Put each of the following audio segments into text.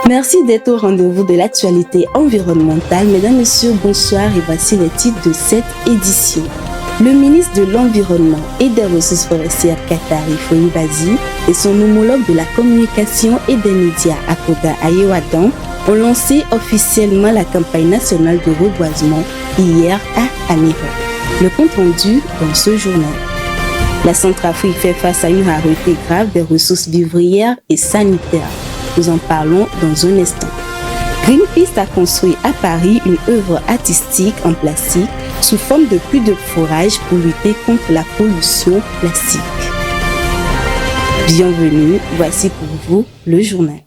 Merci d'être au rendez-vous de l'actualité environnementale. Mesdames, Messieurs, bonsoir et voici les titres de cette édition. Le ministre de l'Environnement et des Ressources forestières Katari Foyi-Bazi et son homologue de la communication et des médias Akoda Ayewadan ont lancé officiellement la campagne nationale de reboisement hier à Anéro. Le compte rendu dans ce journal. La Centrafrique fait face à une rareté grave des ressources vivrières et sanitaires. Nous en parlons dans un instant. Greenpeace a construit à Paris une œuvre artistique en plastique sous forme de puits de fourrage pour lutter contre la pollution plastique. Bienvenue, voici pour vous le journal.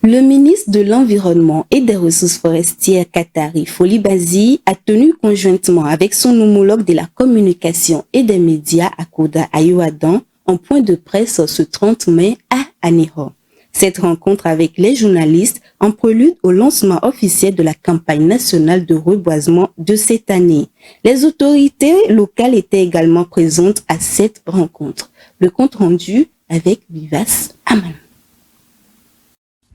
Le ministre de l'Environnement et des Ressources forestières Katari Foyi-Bazi a tenu conjointement avec son homologue de la communication et des médias Akoda Ayewadan un point de presse ce 30 mai à Anéro. Cette rencontre avec les journalistes en prélude au lancement officiel de la campagne nationale de reboisement de cette année. Les autorités locales étaient également présentes à cette rencontre. Le compte rendu avec Vivas Aman.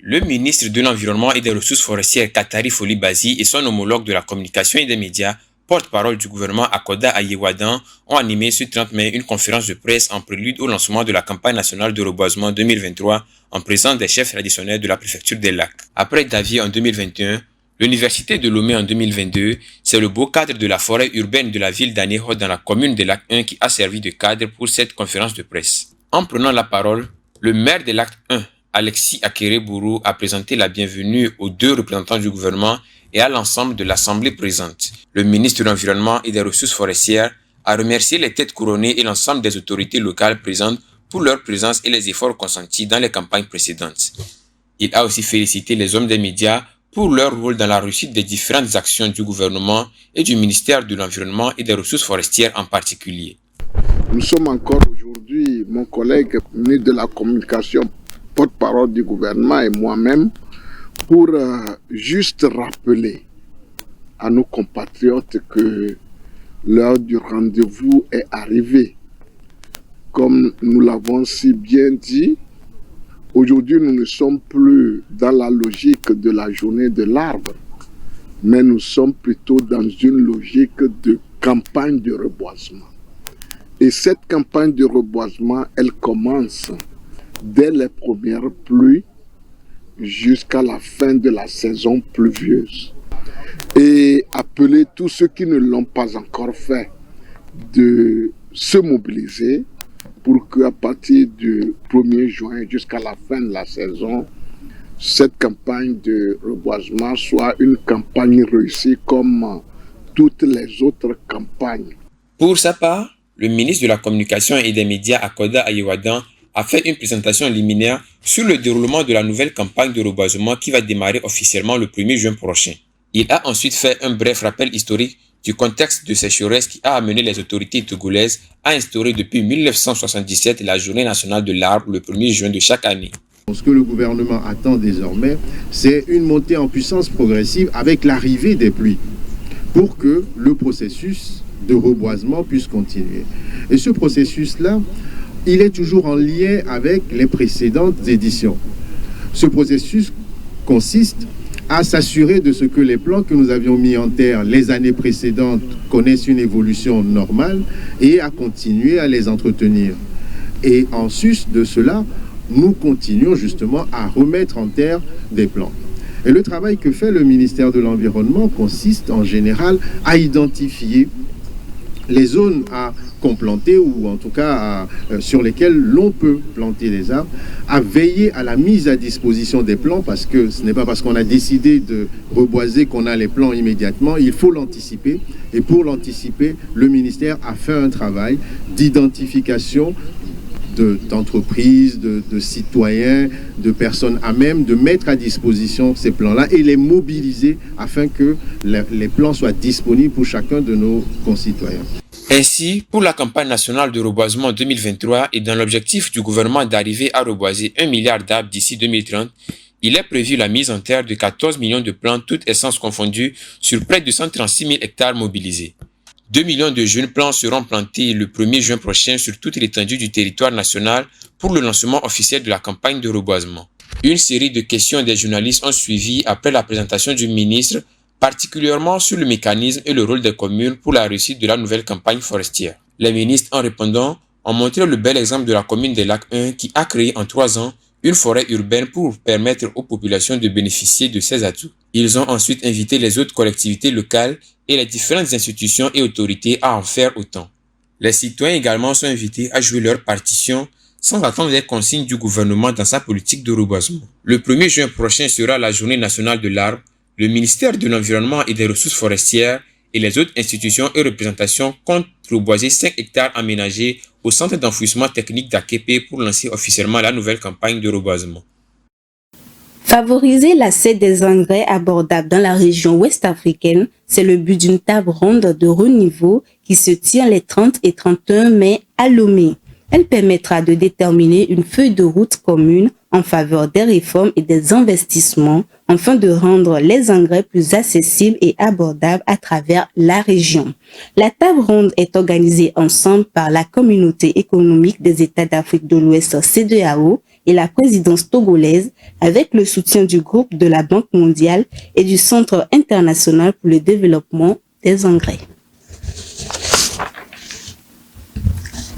Le ministre de l'Environnement et des Ressources forestières Katari Foyi-Bazi et son homologue de la communication et des médias, porte-parole du gouvernement Akoda Ayewadan, ont animé ce 30 mai une conférence de presse en prélude au lancement de la campagne nationale de reboisement 2023 en présence des chefs traditionnels de la préfecture des Lacs. Après Davie en 2021, l'université de Lomé en 2022, c'est le beau cadre de la forêt urbaine de la ville d'Anéro dans la commune de Lac 1 qui a servi de cadre pour cette conférence de presse. En prenant la parole, le maire de Lac 1, Alexis Akere-Bourou, a présenté la bienvenue aux deux représentants du gouvernement et à l'ensemble de l'Assemblée présente. Le ministre de l'Environnement et des Ressources forestières a remercié les têtes couronnées et l'ensemble des autorités locales présentes pour leur présence et les efforts consentis dans les campagnes précédentes. Il a aussi félicité les hommes des médias pour leur rôle dans la réussite des différentes actions du gouvernement et du ministère de l'Environnement et des Ressources forestières en particulier. Nous sommes encore aujourd'hui, mon collègue ministre de la Communication, porte-parole du gouvernement et moi-même, pour juste rappeler à nos compatriotes que l'heure du rendez-vous est arrivée. Comme nous l'avons si bien dit, aujourd'hui nous ne sommes plus dans la logique de la journée de l'arbre, mais nous sommes plutôt dans une logique de campagne de reboisement. Et cette campagne de reboisement, elle commence dès les premières pluies jusqu'à la fin de la saison pluvieuse. Et appeler tous ceux qui ne l'ont pas encore fait de se mobiliser pour qu'à partir du 1er juin jusqu'à la fin de la saison, cette campagne de reboisement soit une campagne réussie comme toutes les autres campagnes. Pour sa part, le ministre de la Communication et des médias Akoda Ayewadan a fait une présentation liminaire sur le déroulement de la nouvelle campagne de reboisement qui va démarrer officiellement le 1er juin prochain. Il a ensuite fait un bref rappel historique du contexte de sécheresse qui a amené les autorités togolaises à instaurer depuis 1977 la journée nationale de l'arbre le 1er juin de chaque année. Ce que le gouvernement attend désormais, c'est une montée en puissance progressive avec l'arrivée des pluies pour que le processus de reboisement puisse continuer. Et ce processus-là, il est toujours en lien avec les précédentes éditions. Ce processus consiste à s'assurer de ce que les plants que nous avions mis en terre les années précédentes connaissent une évolution normale et à continuer à les entretenir. Et en sus de cela, nous continuons justement à remettre en terre des plants. Et le travail que fait le ministère de l'Environnement consiste en général à identifier les zones à complanter ou en tout cas sur lesquelles l'on peut planter des arbres, à veiller à la mise à disposition des plants parce que ce n'est pas parce qu'on a décidé de reboiser qu'on a les plants immédiatement, il faut l'anticiper et pour l'anticiper, le ministère a fait un travail d'identification d'entreprises, de citoyens, de personnes à même de mettre à disposition ces plans-là et les mobiliser afin que les plans soient disponibles pour chacun de nos concitoyens. Ainsi, pour la campagne nationale de reboisement 2023 et dans l'objectif du gouvernement d'arriver à reboiser 1 milliard d'arbres d'ici 2030, il est prévu la mise en terre de 14 millions de plants, toutes essences confondues, sur près de 136 000 hectares mobilisés. 2 millions de jeunes plants seront plantés le 1er juin prochain sur toute l'étendue du territoire national pour le lancement officiel de la campagne de reboisement. Une série de questions des journalistes ont suivi après la présentation du ministre, particulièrement sur le mécanisme et le rôle des communes pour la réussite de la nouvelle campagne forestière. Les ministres, en répondant, ont montré le bel exemple de la commune des Lacs 1 qui a créé en 3 ans une forêt urbaine pour permettre aux populations de bénéficier de ces atouts. Ils ont ensuite invité les autres collectivités locales et les différentes institutions et autorités à en faire autant. Les citoyens également sont invités à jouer leur partition sans attendre les consignes du gouvernement dans sa politique de reboisement. Le 1er juin prochain sera la journée nationale de l'arbre. Le ministère de l'Environnement et des Ressources forestières et les autres institutions et représentations comptent reboiser 5 hectares aménagés au centre d'enfouissement technique d'Akepe pour lancer officiellement la nouvelle campagne de reboisement. Favoriser l'accès des engrais abordables dans la région ouest africaine, c'est le but d'une table ronde de haut niveau qui se tient les 30 et 31 mai à Lomé. Elle permettra de déterminer une feuille de route commune en faveur des réformes et des investissements afin de rendre les engrais plus accessibles et abordables à travers la région. La table ronde est organisée ensemble par la Communauté économique des États d'Afrique de l'Ouest CEDEAO et la présidence togolaise avec le soutien du groupe de la Banque mondiale et du Centre international pour le développement des engrais.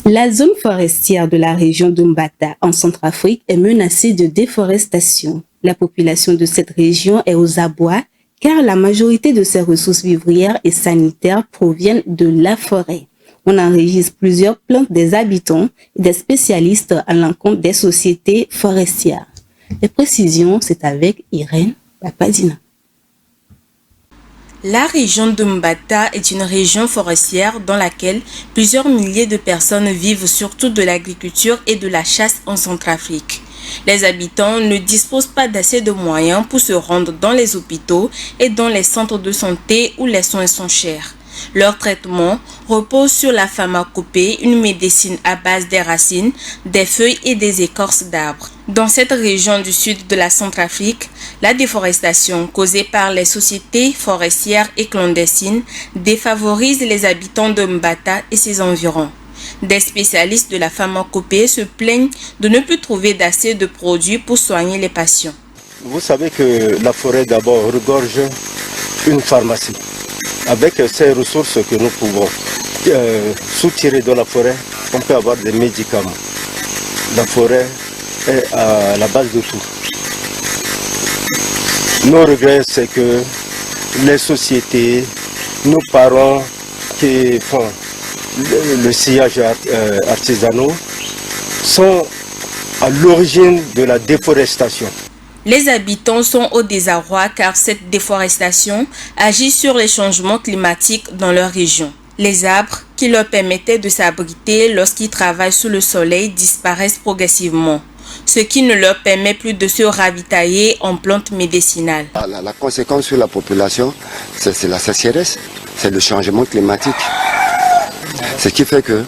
La zone forestière de la région de Mbata en Centrafrique est menacée de déforestation. La population de cette région est aux abois car la majorité de ses ressources vivrières et sanitaires proviennent de la forêt. On enregistre plusieurs plaintes des habitants et des spécialistes à l'encontre des sociétés forestières. Les précisions, c'est avec Irène Papadina. La région de Mbata est une région forestière dans laquelle plusieurs milliers de personnes vivent surtout de l'agriculture et de la chasse en Centrafrique. Les habitants ne disposent pas d'assez de moyens pour se rendre dans les hôpitaux et dans les centres de santé où les soins sont chers. Leur traitement repose sur la pharmacopée, une médecine à base des racines, des feuilles et des écorces d'arbres. Dans cette région du sud de la Centrafrique, la déforestation causée par les sociétés forestières et clandestines défavorise les habitants de Mbata et ses environs. Des spécialistes de la pharmacopée se plaignent de ne plus trouver d'assez de produits pour soigner les patients. Vous savez que la forêt d'abord regorge une pharmacie. Avec ces ressources que nous pouvons soutirer de la forêt, on peut avoir des médicaments. La forêt est à la base de tout. Nos regrets, c'est que les sociétés, nos parents qui font le sillage artisanal sont à l'origine de la déforestation. Les habitants sont au désarroi car cette déforestation agit sur les changements climatiques dans leur région. Les arbres qui leur permettaient de s'abriter lorsqu'ils travaillent sous le soleil disparaissent progressivement, ce qui ne leur permet plus de se ravitailler en plantes médicinales. La conséquence sur la population, c'est la sécheresse, c'est le changement climatique. Ce qui fait que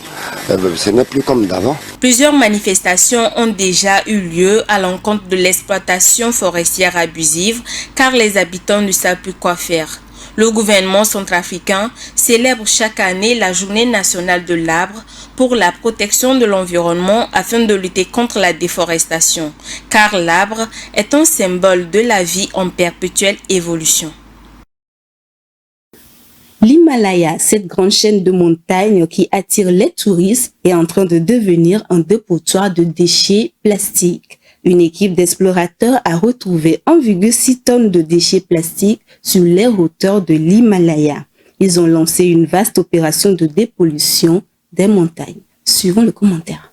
ce n'est plus comme d'avant. Plusieurs manifestations ont déjà eu lieu à l'encontre de l'exploitation forestière abusive car les habitants ne savent plus quoi faire. Le gouvernement centrafricain célèbre chaque année la Journée nationale de l'arbre pour la protection de l'environnement afin de lutter contre la déforestation, car l'arbre est un symbole de la vie en perpétuelle évolution. L'Himalaya, cette grande chaîne de montagnes qui attire les touristes, est en train de devenir un dépotoir de déchets plastiques. Une équipe d'explorateurs a retrouvé 1,6 tonnes de déchets plastiques sur les hauteurs de l'Himalaya. Ils ont lancé une vaste opération de dépollution des montagnes. Suivons le commentaire.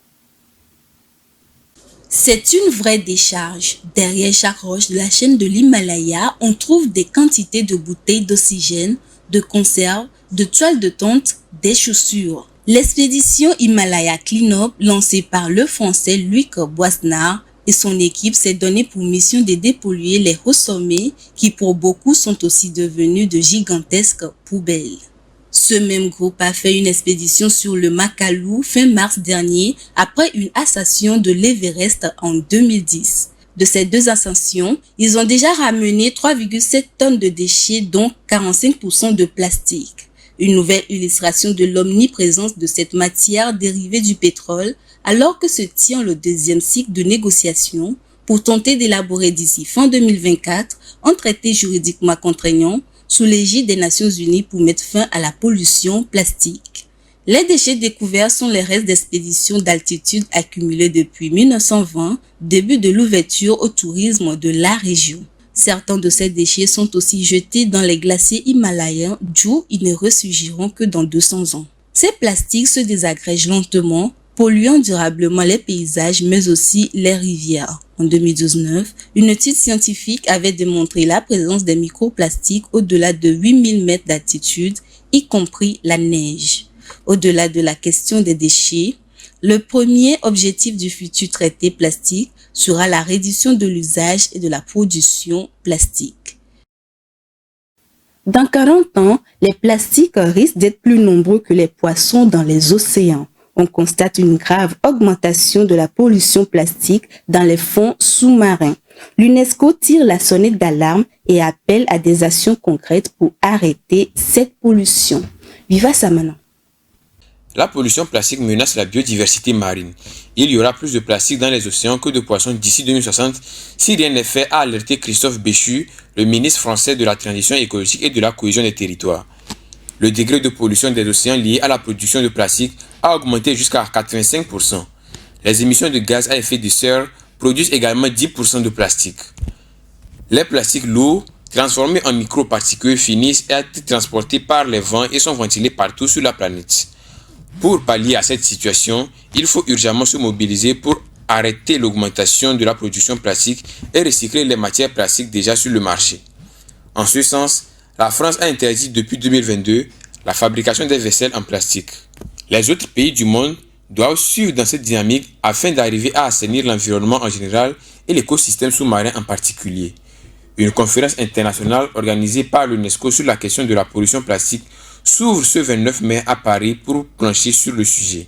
C'est une vraie décharge. Derrière chaque roche de la chaîne de l'Himalaya, on trouve des quantités de bouteilles d'oxygène, de conserves, de toiles de tente, des chaussures. L'expédition Himalaya Cleanup, lancée par le Français Luc Boisnard et son équipe, s'est donnée pour mission de dépolluer les hauts sommets qui pour beaucoup sont aussi devenus de gigantesques poubelles. Ce même groupe a fait une expédition sur le Makalu fin mars dernier après une ascension de l'Everest en 2010. De ces deux ascensions, ils ont déjà ramené 3,7 tonnes de déchets, dont 45% de plastique. Une nouvelle illustration de l'omniprésence de cette matière dérivée du pétrole, alors que se tient le deuxième cycle de négociation pour tenter d'élaborer d'ici fin 2024 un traité juridiquement contraignant sous l'égide des Nations Unies pour mettre fin à la pollution plastique. Les déchets découverts sont les restes d'expéditions d'altitude accumulés depuis 1920, début de l'ouverture au tourisme de la région. Certains de ces déchets sont aussi jetés dans les glaciers himalayens, d'où ils ne ressurgiront que dans 200 ans. Ces plastiques se désagrègent lentement, polluant durablement les paysages mais aussi les rivières. En 2019, une étude scientifique avait démontré la présence des microplastiques au-delà de 8000 mètres d'altitude, y compris la neige. Au-delà de la question des déchets, le premier objectif du futur traité plastique sera la réduction de l'usage et de la production plastique. Dans 40 ans, les plastiques risquent d'être plus nombreux que les poissons dans les océans. On constate une grave augmentation de la pollution plastique dans les fonds sous-marins. L'UNESCO tire la sonnette d'alarme et appelle à des actions concrètes pour arrêter cette pollution. Viva Samana. La pollution plastique menace la biodiversité marine. Il y aura plus de plastique dans les océans que de poissons d'ici 2060 si rien n'est fait, a alerté Christophe Béchu, le ministre français de la Transition écologique et de la cohésion des territoires. Le degré de pollution des océans lié à la production de plastique a augmenté jusqu'à 85%. Les émissions de gaz à effet de serre produisent également 10% de plastique. Les plastiques lourds, transformés en microparticules, finissent à être transportés par les vents et sont ventilés partout sur la planète. Pour pallier à cette situation, il faut urgemment se mobiliser pour arrêter l'augmentation de la production plastique et recycler les matières plastiques déjà sur le marché. En ce sens, la France a interdit depuis 2022 la fabrication des vaisselles en plastique. Les autres pays du monde doivent suivre dans cette dynamique afin d'arriver à assainir l'environnement en général et l'écosystème sous-marin en particulier. Une conférence internationale organisée par l'UNESCO sur la question de la pollution plastique s'ouvre ce 29 mai à Paris pour plancher sur le sujet.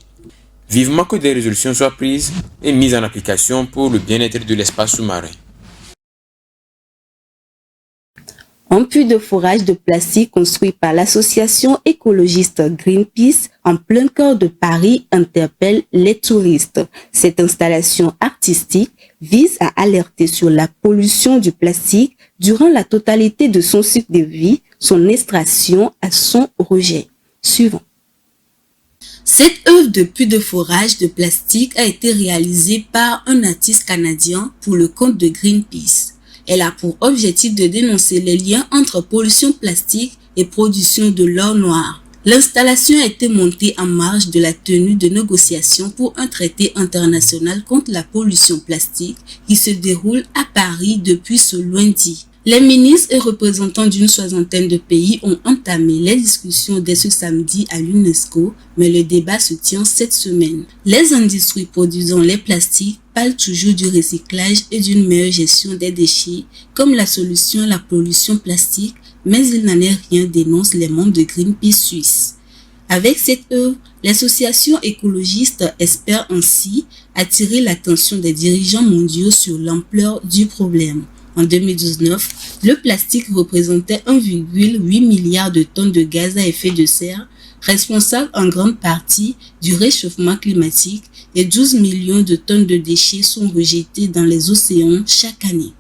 Vivement que des résolutions soient prises et mises en application pour le bien-être de l'espace sous-marin. Un puits de forage de plastique construit par l'association écologiste Greenpeace en plein cœur de Paris interpelle les touristes. Cette installation artistique vise à alerter sur la pollution du plastique durant la totalité de son cycle de vie, son extraction à son rejet. Suivant. Cette œuvre de puits de forage de plastique a été réalisée par un artiste canadien pour le compte de Greenpeace. Elle a pour objectif de dénoncer les liens entre pollution plastique et production de l'or noir. L'installation a été montée en marge de la tenue de négociations pour un traité international contre la pollution plastique qui se déroule à Paris depuis ce lundi. Les ministres et représentants d'une soixantaine de pays ont entamé les discussions dès ce samedi à l'UNESCO, mais le débat se tient cette semaine. Les industries produisant les plastiques parlent toujours du recyclage et d'une meilleure gestion des déchets comme la solution à la pollution plastique, mais il n'en est rien, dénoncent les membres de Greenpeace Suisse. Avec cette œuvre, l'association écologiste espère ainsi attirer l'attention des dirigeants mondiaux sur l'ampleur du problème. En 2019, le plastique représentait 1,8 milliard de tonnes de gaz à effet de serre, responsable en grande partie du réchauffement climatique, et 12 millions de tonnes de déchets sont rejetés dans les océans chaque année.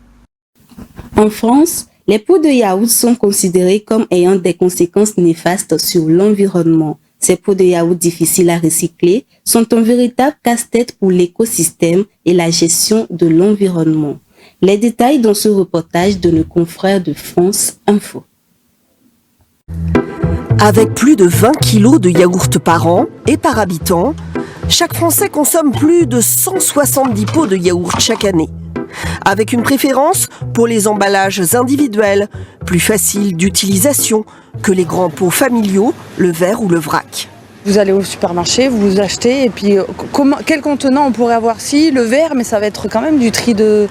En France, les pots de yaourt sont considérés comme ayant des conséquences néfastes sur l'environnement. Ces pots de yaourt difficiles à recycler sont un véritable casse-tête pour l'écosystème et la gestion de l'environnement. Les détails dans ce reportage de nos confrères de France Info. Avec plus de 20 kilos de yaourt par an et par habitant, chaque Français consomme plus de 170 pots de yaourt chaque année. Avec une préférence pour les emballages individuels, plus faciles d'utilisation que les grands pots familiaux, le verre ou le vrac. Vous allez au supermarché, vous achetez, et puis quel contenant on pourrait avoir? Si, le verre, mais ça va être quand même du tri de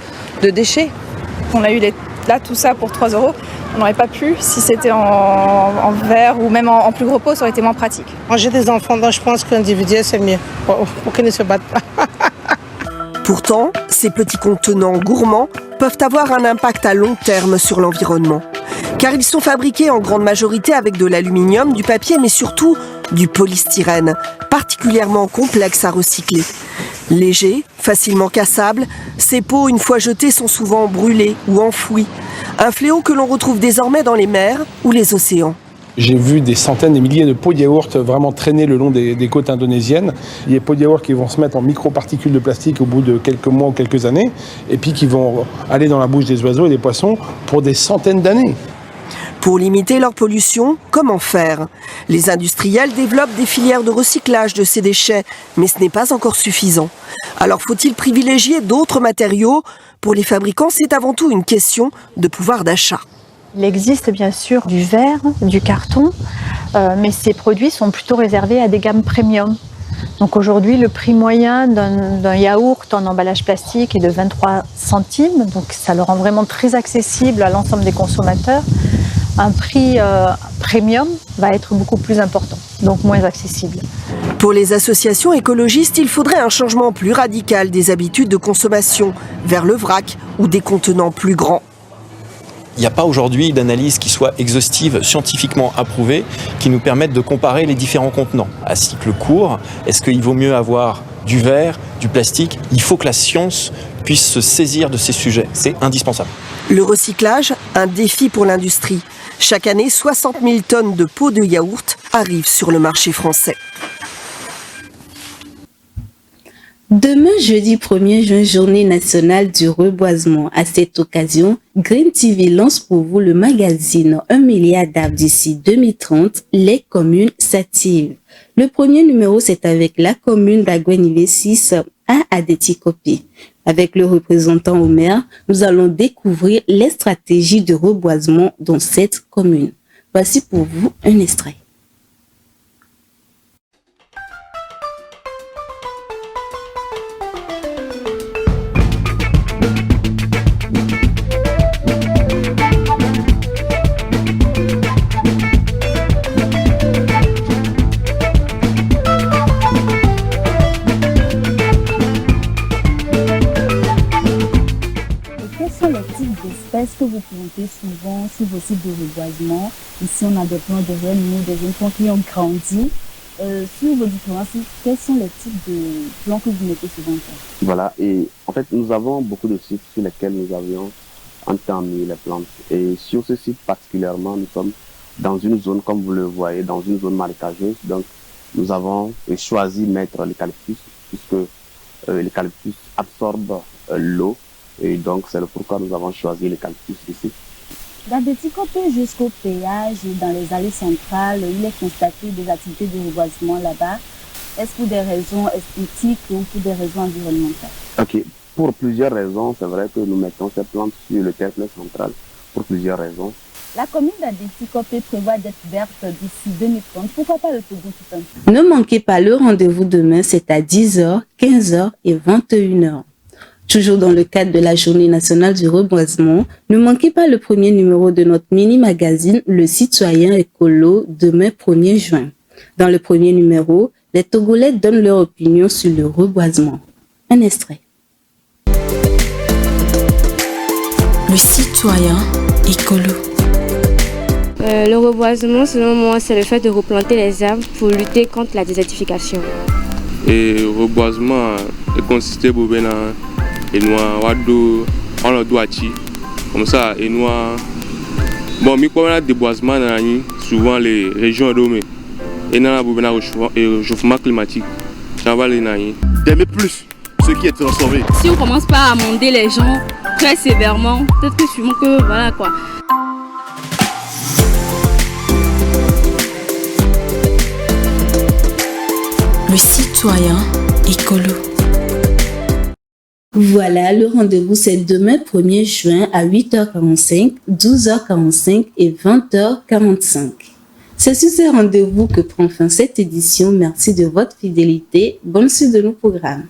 déchets. On a eu là tout ça pour 3 €. On n'aurait pas pu si c'était en verre ou même en plus gros pot, ça aurait été moins pratique. Moi j'ai des enfants, donc je pense qu'individuel c'est mieux, pour qu'ils ne se battent pas. Pourtant, ces petits contenants gourmands peuvent avoir un impact à long terme sur l'environnement. car ils sont fabriqués en grande majorité avec de l'aluminium, du papier, mais surtout du polystyrène, particulièrement complexe à recycler. Légers, facilement cassables, ces pots, une fois jetés, sont souvent brûlés ou enfouis. Un fléau que l'on retrouve désormais dans les mers ou les océans. J'ai vu des centaines, des milliers de pots de yaourt vraiment traîner le long des côtes indonésiennes. Il y a des pots de yaourt qui vont se mettre en microparticules de plastique au bout de quelques mois ou quelques années, et puis qui vont aller dans la bouche des oiseaux et des poissons pour des centaines d'années. Pour limiter leur pollution, comment faire? Les industriels développent des filières de recyclage de ces déchets, mais ce n'est pas encore suffisant. Alors faut-il privilégier d'autres matériaux? Pour les fabricants, c'est avant tout une question de pouvoir d'achat. Il existe bien sûr du verre, du carton, mais ces produits sont plutôt réservés à des gammes premium. Donc aujourd'hui, le prix moyen d'un yaourt en emballage plastique est de 23 centimes, donc ça le rend vraiment très accessible à l'ensemble des consommateurs. Un prix premium va être beaucoup plus important, donc moins accessible. Pour les associations écologistes, il faudrait un changement plus radical des habitudes de consommation, vers le vrac ou des contenants plus grands. Il n'y a pas aujourd'hui d'analyse qui soit exhaustive, scientifiquement approuvée, qui nous permette de comparer les différents contenants. À cycle court, est-ce qu'il vaut mieux avoir du verre, du plastique? Il faut que la science puisse se saisir de ces sujets. C'est indispensable. Le recyclage, un défi pour l'industrie. Chaque année, 60 000 tonnes de pots de yaourt arrivent sur le marché français. Demain, jeudi 1er juin, journée nationale du reboisement. À cette occasion, Green TV lance pour vous le magazine 1 milliard d'arbres d'ici 2030, les communes s'activent. Le premier numéro, c'est avec la commune d'Aguenivé-6 à Adétikopi. Avec le représentant au maire, nous allons découvrir les stratégies de reboisement dans cette commune. Voici pour vous un extrait. Est-ce que vous plantez souvent sur vos sites de reboisement? Ici, on a des plants de rennes, des jeunes plants qui ont grandi. Sur vos différents sites, quels sont les types de plants que vous mettez souvent? Voilà, et en fait, nous avons beaucoup de sites sur lesquels nous avions entamé les plantes. Et sur ce site particulièrement, nous sommes dans une zone, comme vous le voyez, dans une zone marécageuse. Donc, nous avons choisi de mettre l'eucalyptus, puisque l'eucalyptus absorbe l'eau. Et donc, c'est pourquoi nous avons choisi l'eucalyptus ici. D'Adétikopi jusqu'au péage, dans les allées centrales, il est constaté des activités de reboisement là-bas. Est-ce pour des raisons esthétiques ou pour des raisons environnementales? Ok, pour plusieurs raisons, c'est vrai que nous mettons ces plantes sur le terre-plein central, pour plusieurs raisons. La commune d'Adétikopi prévoit d'être verte d'ici 2030. Pourquoi pas le Togo tout un peu? Ne manquez pas le rendez-vous demain, c'est à 10h, 15h et 21h. Toujours dans le cadre de la Journée nationale du reboisement, ne manquez pas le premier numéro de notre mini-magazine Le Citoyen écolo demain 1er juin. Dans le premier numéro, les Togolais donnent leur opinion sur le reboisement. Un extrait. Le Citoyen écolo. Le reboisement, selon moi, c'est le fait de replanter les arbres pour lutter contre la désertification. Et le reboisement consiste à et nous on le doit comme ça et nous bon mais comme la déboisement souvent les régions domées et dans la réchauffement climatique ça va les d'aimer plus ce qui est transformé. Si on commence pas à amender les gens très sévèrement, peut-être que sûrement que voilà quoi. Le Citoyen écolo. Voilà, le rendez-vous c'est demain 1er juin à 8h45, 12h45 et 20h45. C'est sur ces rendez-vous que prend fin cette édition. Merci de votre fidélité. Bonne suite de nos programmes.